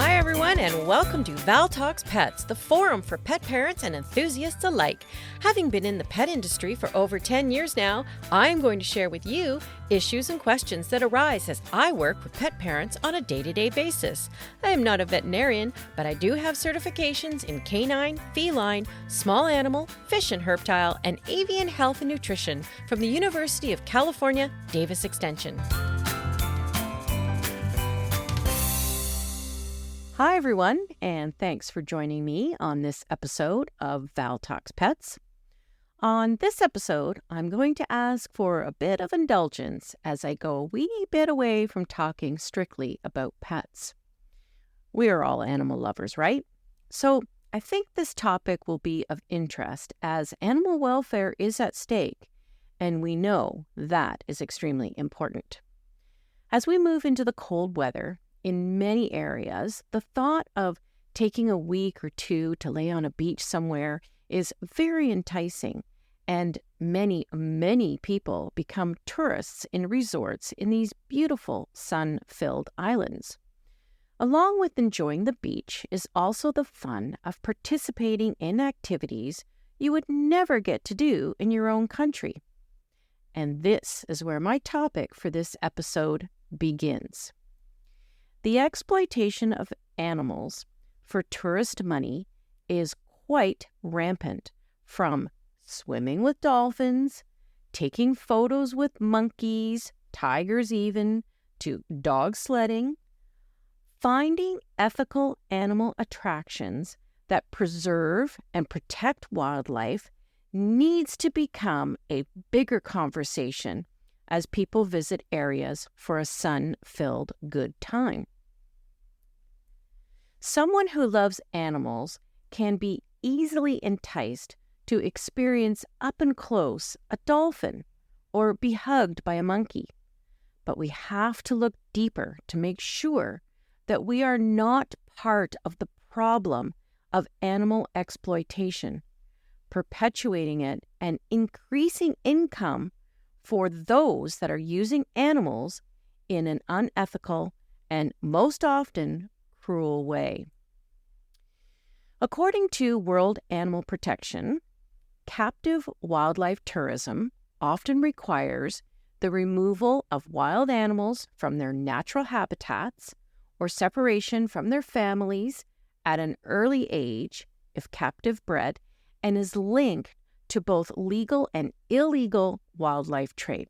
Hi, everyone, and welcome to Val Talks Pets, the forum for pet parents and enthusiasts alike. Having been in the pet industry for over 10 years now, I'm going to share with you issues and questions that arise as I work with pet parents on a day-to-day basis. I am not a veterinarian, but I do have certifications in canine, feline, small animal, fish and herptile, and avian health and nutrition from the University of California, Davis Extension. Hi, everyone, and thanks for joining me on this episode of Val Talks Pets. On this episode, I'm going to ask for a bit of indulgence as I go a wee bit away from talking strictly about pets. We are all animal lovers, right? So I think this topic will be of interest as animal welfare is at stake, and we know that is extremely important. As we move into the cold weather, in many areas, the thought of taking a week or two to lay on a beach somewhere is very enticing, and many people become tourists in resorts in these beautiful sun-filled islands. Along with enjoying the beach is also the fun of participating in activities you would never get to do in your own country. And this is where my topic for this episode begins. The exploitation of animals for tourist money is quite rampant, from swimming with dolphins, taking photos with monkeys, tigers even, to dog sledding. Finding ethical animal attractions that preserve and protect wildlife needs to become a bigger conversation as people visit areas for a sun-filled good time. Someone who loves animals can be easily enticed to experience up and close a dolphin or be hugged by a monkey. But we have to look deeper to make sure that we are not part of the problem of animal exploitation, perpetuating it and increasing income for those that are using animals in an unethical and most often cruel way. According to World Animal Protection, captive wildlife tourism often requires the removal of wild animals from their natural habitats or separation from their families at an early age if captive bred, and is linked to both legal and illegal wildlife trade.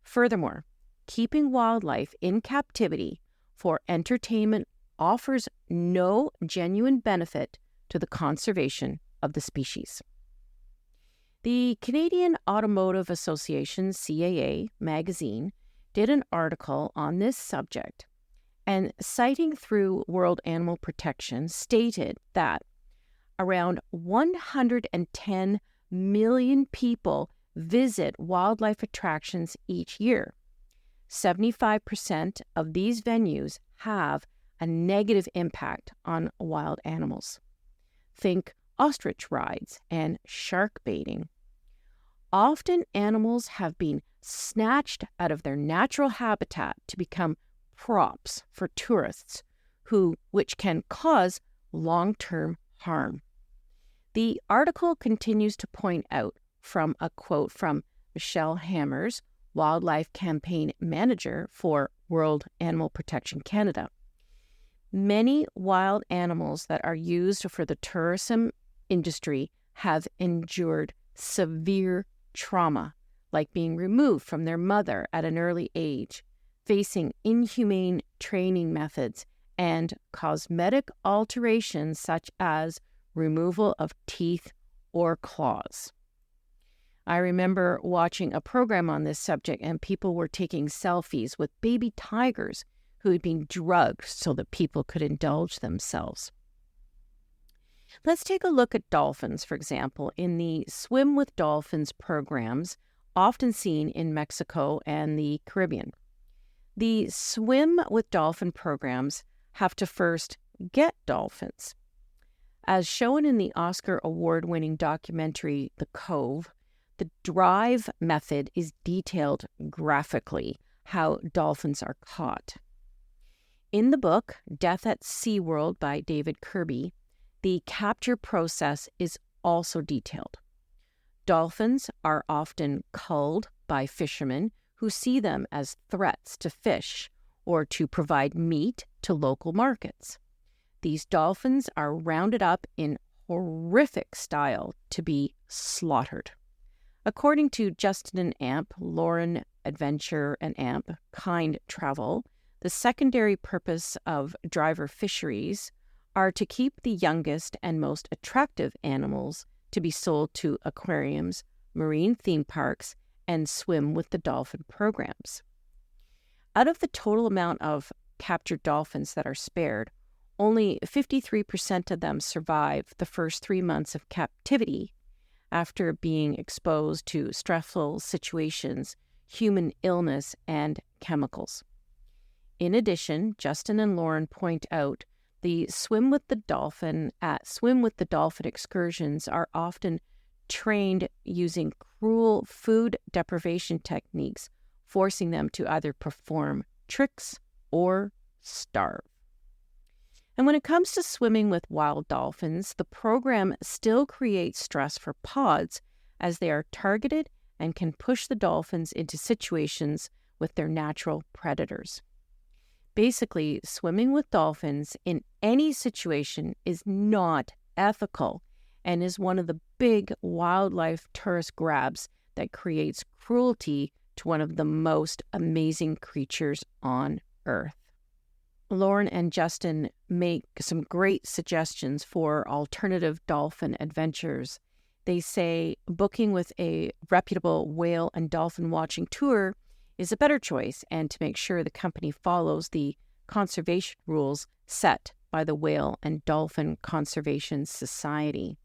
Furthermore, keeping wildlife in captivity for entertainment offers no genuine benefit to the conservation of the species. The Canadian Automotive Association, CAA, magazine did an article on this subject, and citing through World Animal Protection stated that around 110 million people visit wildlife attractions each year. 75% of these venues have a negative impact on wild animals. Think ostrich rides and shark baiting. Often animals have been snatched out of their natural habitat to become props for tourists, which can cause long-term harm. The article continues to point out from a quote from Michelle Hammers, Wildlife Campaign Manager for World Animal Protection Canada. Many wild animals that are used for the tourism industry have endured severe trauma, like being removed from their mother at an early age, facing inhumane training methods, and cosmetic alterations such as removal of teeth or claws. I remember watching a program on this subject, and people were taking selfies with baby tigers who had been drugged so that people could indulge themselves. Let's take a look at dolphins, for example, in the Swim with Dolphins programs often seen in Mexico and the Caribbean. The Swim with Dolphin programs have to first get dolphins. As shown in the Oscar award-winning documentary The Cove, the drive method is detailed graphically how dolphins are caught. In the book, Death at SeaWorld by David Kirby, the capture process is also detailed. Dolphins are often culled by fishermen who see them as threats to fish or to provide meat to local markets. These dolphins are rounded up in horrific style to be slaughtered. According to Justin and Amp, Lauren Adventure and Amp, Kind Travel, the secondary purpose of driver fisheries are to keep the youngest and most attractive animals to be sold to aquariums, marine theme parks, and swim with the dolphin programs. Out of the total amount of captured dolphins that are spared, only 53% of them survive the first 3 months of captivity after being exposed to stressful situations, human illness, and chemicals. In addition, Justin and Lauren point out the swim with the dolphin excursions are often trained using cruel food deprivation techniques, forcing them to either perform tricks or starve. And when it comes to swimming with wild dolphins, the program still creates stress for pods as they are targeted and can push the dolphins into situations with their natural predators. Basically, swimming with dolphins in any situation is not ethical and is one of the big wildlife tourist grabs that creates cruelty to one of the most amazing creatures on Earth. Lauren and Justin make some great suggestions for alternative dolphin adventures. They say booking with a reputable whale and dolphin watching tour is a better choice, and to make sure the company follows the conservation rules set by the Whale and Dolphin Conservation Society.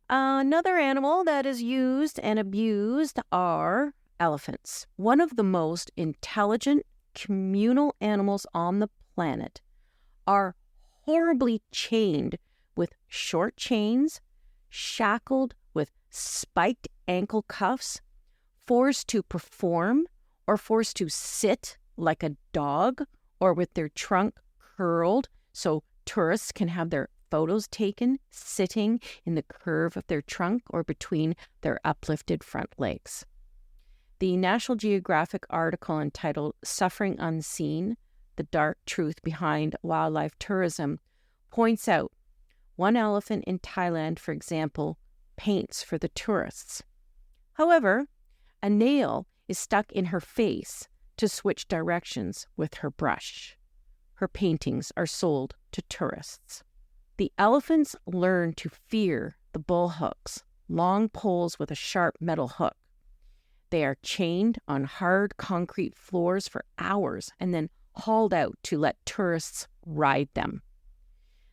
Another animal that is used and abused are elephants. One of the most intelligent communal animals on the planet are horribly chained with short chains, shackled with spiked ankle cuffs, forced to perform or forced to sit like a dog or with their trunk curled so tourists can have their photos taken sitting in the curve of their trunk or between their uplifted front legs. The National Geographic article entitled Suffering Unseen, The Dark Truth Behind Wildlife Tourism points out one elephant in Thailand, for example, paints for the tourists. However, a nail is stuck in her face to switch directions with her brush. Her paintings are sold to tourists. The elephants learn to fear the bull hooks, long poles with a sharp metal hook. They are chained on hard concrete floors for hours and then hauled out to let tourists ride them.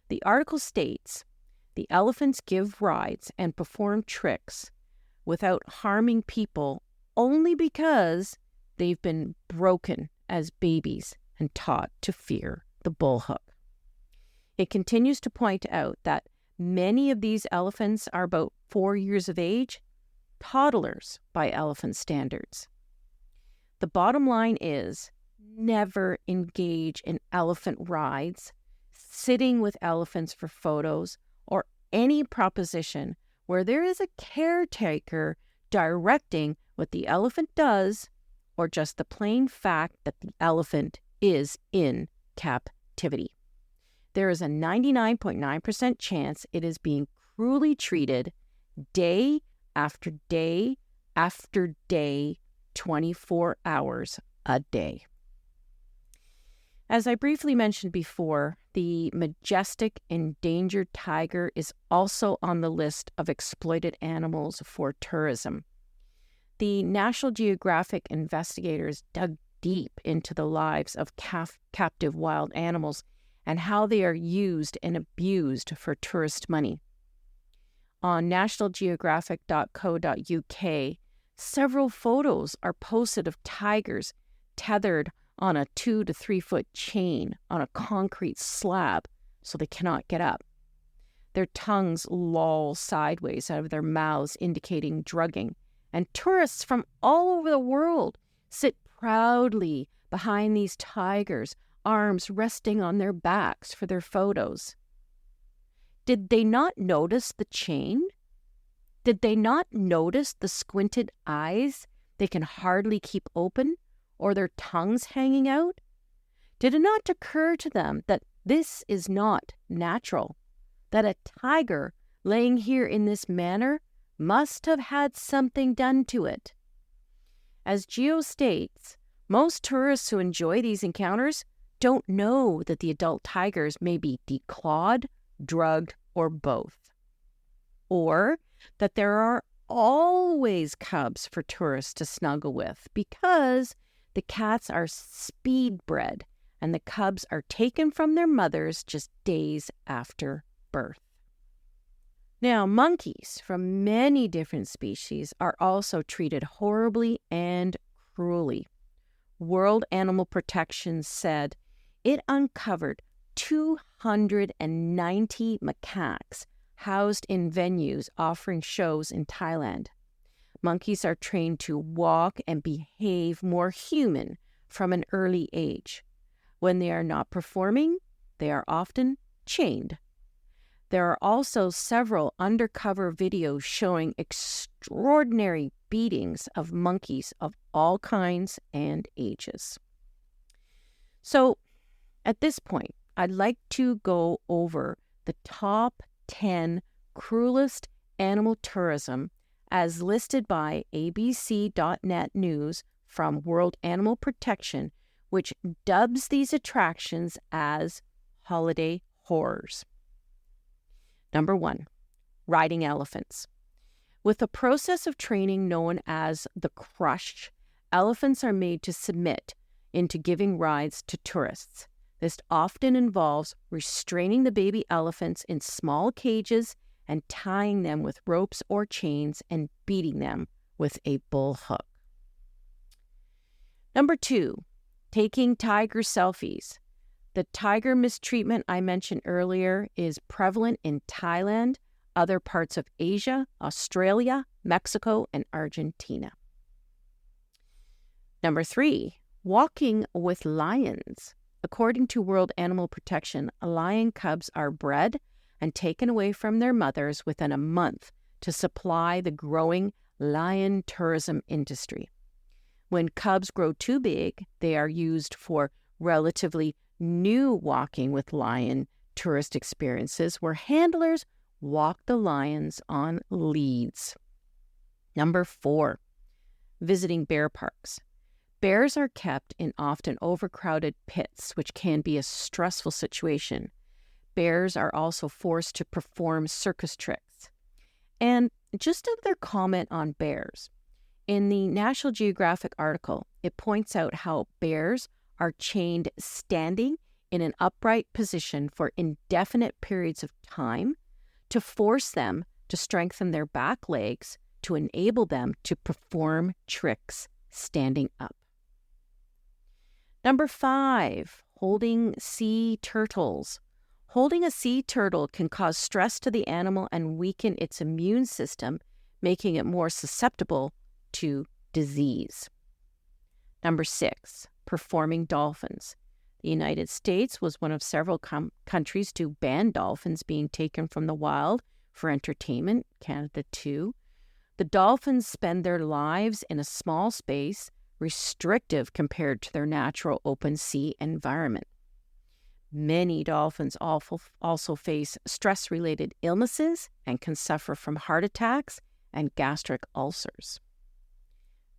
The article states the elephants give rides and perform tricks without harming people only because they've been broken as babies and taught to fear the bullhook. It continues to point out that many of these elephants are about 4 years of age, toddlers by elephant standards. The bottom line is never engage in elephant rides, sitting with elephants for photos, or any proposition where there is a caretaker directing what the elephant does, or just the plain fact that the elephant is in captivity. There is a 99.9% chance it is being cruelly treated day after day after day, 24 hours a day. As I briefly mentioned before, the majestic endangered tiger is also on the list of exploited animals for tourism. The National Geographic investigators dug deep into the lives of captive wild animals and how they are used and abused for tourist money. On nationalgeographic.co.uk, several photos are posted of tigers tethered on a 2 to 3 foot chain on a concrete slab so they cannot get up. Their tongues loll sideways out of their mouths, indicating drugging, and tourists from all over the world sit proudly behind these tigers, arms resting on their backs for their photos. Did they not notice the chain? Did they not notice the squinted eyes they can hardly keep open, or their tongues hanging out? Did it not occur to them that this is not natural, that a tiger laying here in this manner must have had something done to it? As Geo states, most tourists who enjoy these encounters don't know that the adult tigers may be declawed, drugged, or both. Or that there are always cubs for tourists to snuggle with because the cats are speed bred and the cubs are taken from their mothers just days after birth. Now, monkeys from many different species are also treated horribly and cruelly. World Animal Protection said it uncovered 290 macaques housed in venues offering shows in Thailand. Monkeys are trained to walk and behave more human from an early age. When they are not performing, they are often chained. There are also several undercover videos showing extraordinary beatings of monkeys of all kinds and ages. So, at this point, I'd like to go over the top 10 cruelest animal tourism as listed by abc.net News from World Animal Protection, which dubs these attractions as holiday horrors. Number 1, riding elephants. With a process of training known as the crush, elephants are made to submit into giving rides to tourists. This often involves restraining the baby elephants in small cages and tying them with ropes or chains and beating them with a bull hook. Number 2, taking tiger selfies. The tiger mistreatment I mentioned earlier is prevalent in Thailand, other parts of Asia, Australia, Mexico, and Argentina. Number 3, walking with lions. According to World Animal Protection, lion cubs are bred and taken away from their mothers within a month to supply the growing lion tourism industry. When cubs grow too big, they are used for relatively new walking with lion tourist experiences where handlers walk the lions on leads. Number 4, visiting bear parks. Bears are kept in often overcrowded pits, which can be a stressful situation. Bears are also forced to perform circus tricks. And just another comment on bears. In the National Geographic article, it points out how bears are chained standing in an upright position for indefinite periods of time to force them to strengthen their back legs to enable them to perform tricks standing up. Number 5, holding sea turtles. Holding a sea turtle can cause stress to the animal and weaken its immune system, making it more susceptible to disease. Number 6, performing dolphins. The United States was one of several countries to ban dolphins being taken from the wild for entertainment, Canada too. The dolphins spend their lives in a small space, restrictive compared to their natural open sea environment. Many dolphins also face stress-related illnesses and can suffer from heart attacks and gastric ulcers.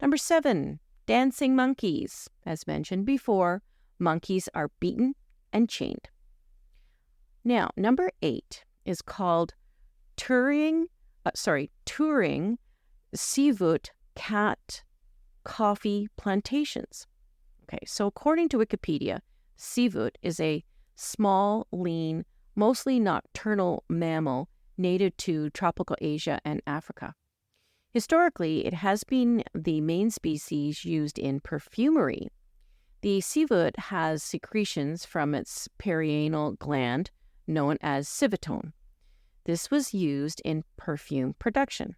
Number 7, dancing monkeys. As mentioned before, monkeys are beaten and chained. Now, number 8 is called touring Sivut cat coffee plantations. Okay, so according to Wikipedia, Sivut is a small, lean, mostly nocturnal mammal native to tropical Asia and Africa. Historically, it has been the main species used in perfumery. The civet has secretions from its perianal gland known as civitone. This was used in perfume production.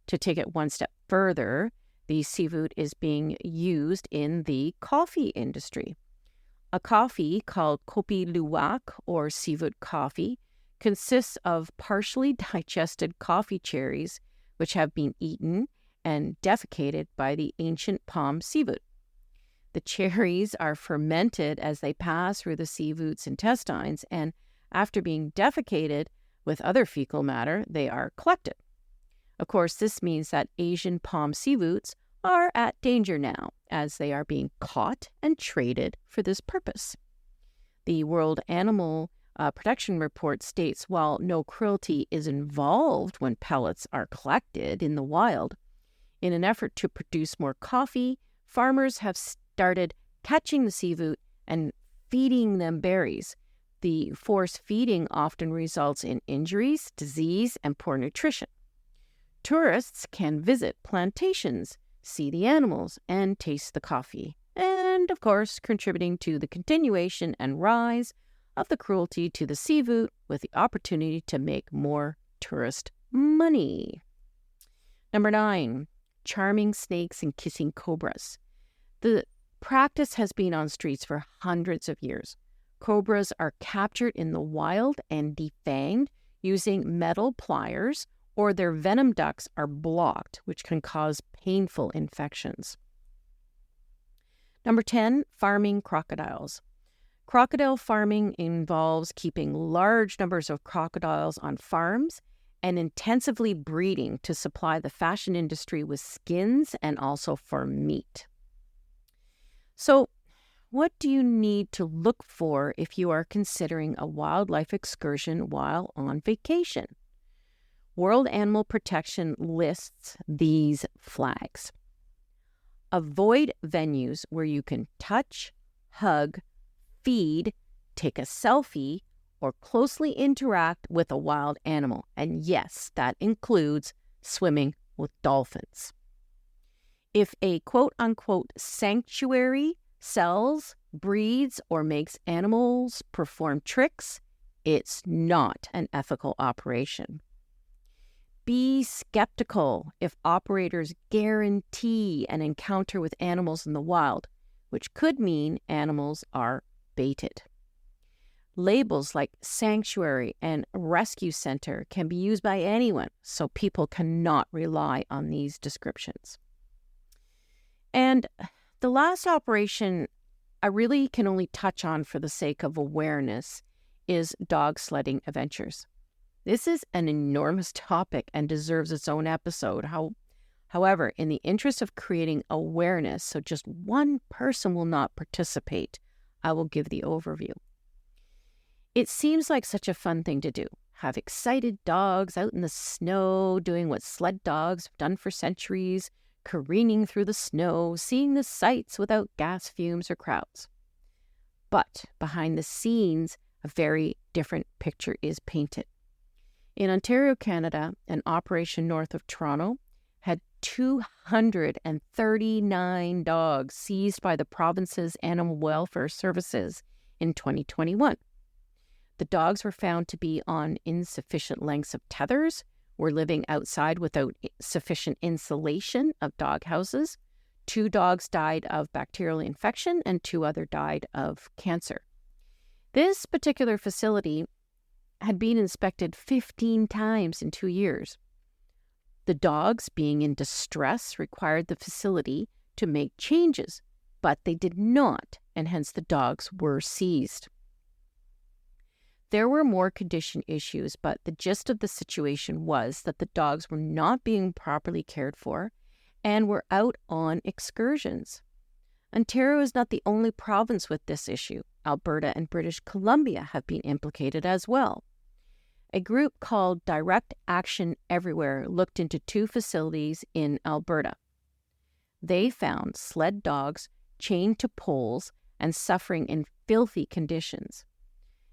To take it one step further, the civet is being used in the coffee industry. A coffee called kopi luwak, or seafood coffee, consists of partially digested coffee cherries which have been eaten and defecated by the ancient palm seafood. The cherries are fermented as they pass through the seafood's intestines, and after being defecated with other fecal matter, they are collected. Of course, this means that Asian palm seafoods are at danger now, as they are being caught and traded for this purpose. The World Animal Protection Report states while no cruelty is involved when pellets are collected in the wild, in an effort to produce more coffee, farmers have started catching the seafood and feeding them berries. The forced feeding often results in injuries, disease, and poor nutrition. Tourists can visit plantations, see the animals, and taste the coffee, and, of course, contributing to the continuation and rise of the cruelty to the seafood with the opportunity to make more tourist money. Number 9, charming snakes and kissing cobras. The practice has been on streets for hundreds of years. Cobras are captured in the wild and defanged using metal pliers, or their venom ducts are blocked, which can cause painful infections. Number 10, farming crocodiles. Crocodile farming involves keeping large numbers of crocodiles on farms and intensively breeding to supply the fashion industry with skins and also for meat. So, what do you need to look for if you are considering a wildlife excursion while on vacation? World Animal Protection lists these flags. Avoid venues where you can touch, hug, feed, take a selfie, or closely interact with a wild animal. And yes, that includes swimming with dolphins. If a quote-unquote sanctuary sells, breeds, or makes animals perform tricks, it's not an ethical operation. Be skeptical if operators guarantee an encounter with animals in the wild, which could mean animals are baited. Labels like sanctuary and rescue center can be used by anyone, so people cannot rely on these descriptions. And the last operation I really can only touch on for the sake of awareness is dog sledding adventures. This is an enormous topic and deserves its own episode. However, in the interest of creating awareness so just one person will not participate, I will give the overview. It seems like such a fun thing to do. Have excited dogs out in the snow, doing what sled dogs have done for centuries, careening through the snow, seeing the sights without gas fumes or crowds. But behind the scenes, a very different picture is painted. In Ontario, Canada, an operation north of Toronto had 239 dogs seized by the province's animal welfare services in 2021. The dogs were found to be on insufficient lengths of tethers, were living outside without sufficient insulation of dog houses. 2 dogs died of bacterial infection and 2 others died of cancer. This particular facility had been inspected 15 times in 2 years. The dogs, being in distress, required the facility to make changes, but they did not, and hence the dogs were seized. There were more condition issues, but the gist of the situation was that the dogs were not being properly cared for and were out on excursions. Ontario is not the only province with this issue. Alberta and British Columbia have been implicated as well. A group called Direct Action Everywhere looked into 2 facilities in Alberta. They found sled dogs chained to poles and suffering in filthy conditions.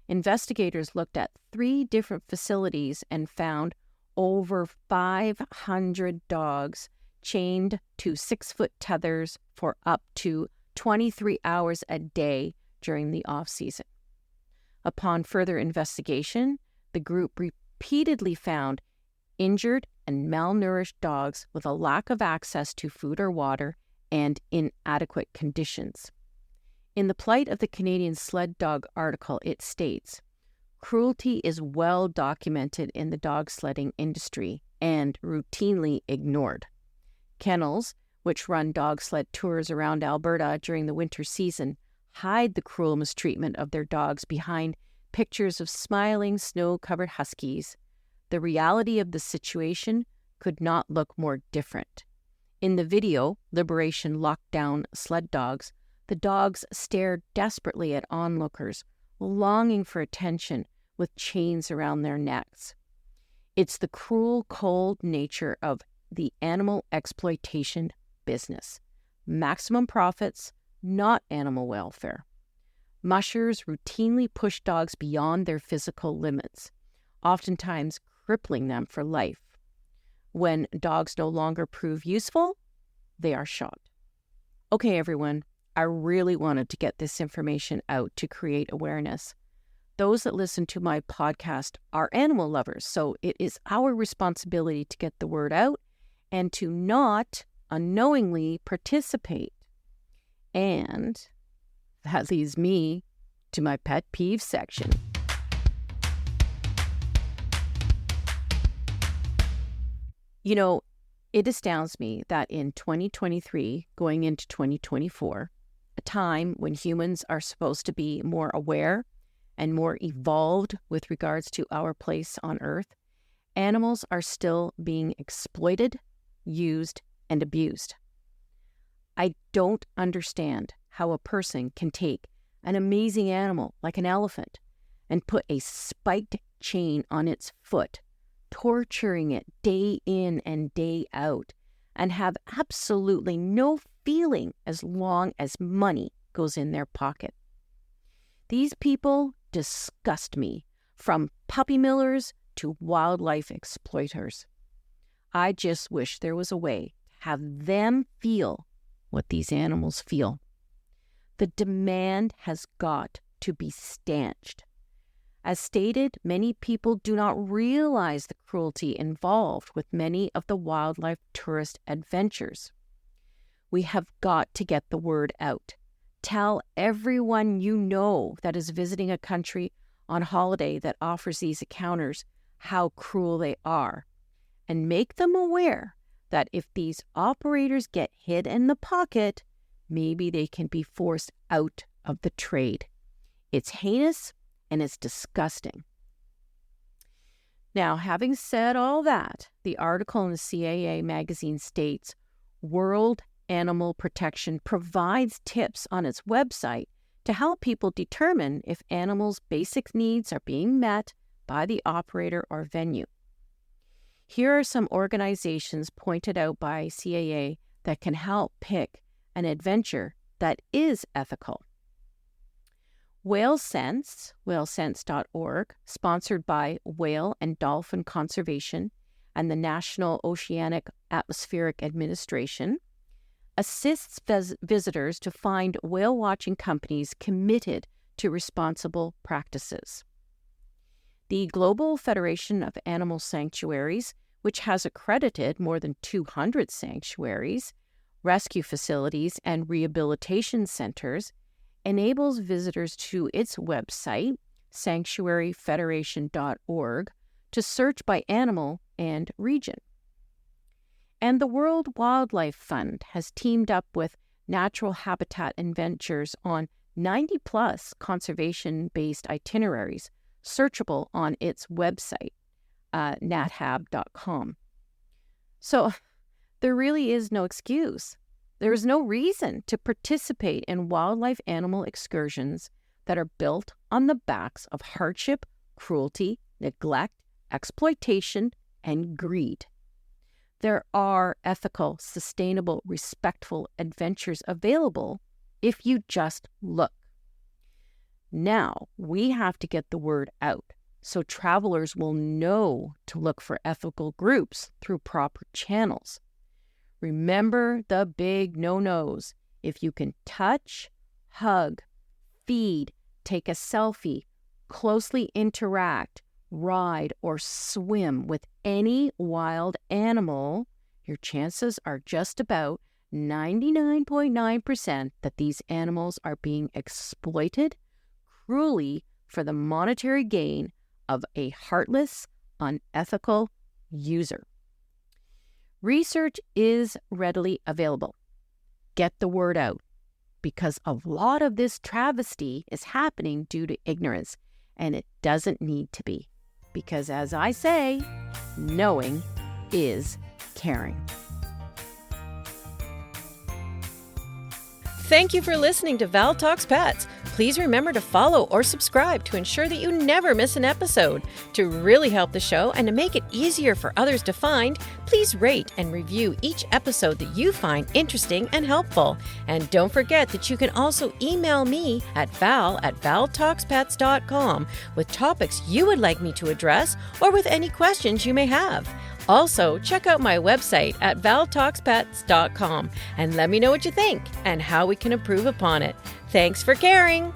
Investigators looked at 3 different facilities and found over 500 dogs chained to 6-foot tethers for up to 23 hours a day during the off-season. Upon further investigation, the group repeatedly found injured and malnourished dogs with a lack of access to food or water and inadequate conditions. In The Plight of the Canadian Sled Dog article, it states, cruelty is well documented in the dog sledding industry and routinely ignored. Kennels, which run dog sled tours around Alberta during the winter season, hide the cruel mistreatment of their dogs behind pictures of smiling, snow-covered huskies. The reality of the situation could not look more different. In the video, Liberation Locked Down Sled Dogs, the dogs stared desperately at onlookers, longing for attention with chains around their necks. It's the cruel, cold nature of the animal exploitation business. Maximum profits, not animal welfare. Mushers routinely push dogs beyond their physical limits, oftentimes crippling them for life. When dogs no longer prove useful, they are shot. Okay, everyone, I really wanted to get this information out to create awareness. Those that listen to my podcast are animal lovers, so it is our responsibility to get the word out and to not unknowingly participate. And that leads me to my pet peeve section. You know, it astounds me that in 2023, going into 2024, a time when humans are supposed to be more aware and more evolved with regards to our place on Earth, animals are still being exploited, used, and abused. I don't understand how a person can take an amazing animal like an elephant and put a spiked chain on its foot, torturing it day in and day out, and have absolutely no feeling as long as money goes in their pocket. These people disgust me, from puppy millers to wildlife exploiters. I just wish there was a way to have them feel what these animals feel. The demand has got to be stanched. As stated, many people do not realize the cruelty involved with many of the wildlife tourist adventures. We have got to get the word out. Tell everyone you know that is visiting a country on holiday that offers these encounters how cruel they are, and make them aware that if these operators get hit in the pocket, maybe they can be forced out of the trade. It's heinous and it's disgusting. Now, having said all that, the article in the CAA magazine states, World Animal Protection provides tips on its website to help people determine if animals' basic needs are being met by the operator or venue. Here are some organizations pointed out by CAA that can help pick an adventure that is ethical. Whale Sense, whalesense.org, sponsored by Whale and Dolphin Conservation and the National Oceanic Atmospheric Administration, assists visitors to find whale-watching companies committed to responsible practices. The Global Federation of Animal Sanctuaries, which has accredited more than 200 sanctuaries, rescue facilities, and rehabilitation centers, enables visitors to its website, sanctuaryfederation.org, to search by animal and region. And the World Wildlife Fund has teamed up with Natural Habitat Adventures on 90-plus conservation-based itineraries, searchable on its website, nathab.com. So there really is no excuse. There is no reason to participate in wildlife animal excursions that are built on the backs of hardship, cruelty, neglect, exploitation, and greed. There are ethical, sustainable, respectful adventures available if you just look. Now, we have to get the word out so travelers will know to look for ethical groups through proper channels. Remember the big no-nos. If you can touch, hug, feed, take a selfie, closely interact, ride, or swim with any wild animal, your chances are just about 99.9% that these animals are being exploited cruelly for the monetary gain of a heartless, unethical user. Research is readily available. Get the word out, because a lot of this travesty is happening due to ignorance, and it doesn't need to be. Because as I say, knowing is caring. Thank you for listening to Val Talks Pets. Please remember to follow or subscribe to ensure that you never miss an episode. To really help the show and to make it easier for others to find, please rate and review each episode that you find interesting and helpful. And don't forget that you can also email me at val@valtalkspets.com with topics you would like me to address or with any questions you may have. Also, check out my website at valtalkspets.com and let me know what you think and how we can improve upon it. Thanks for caring.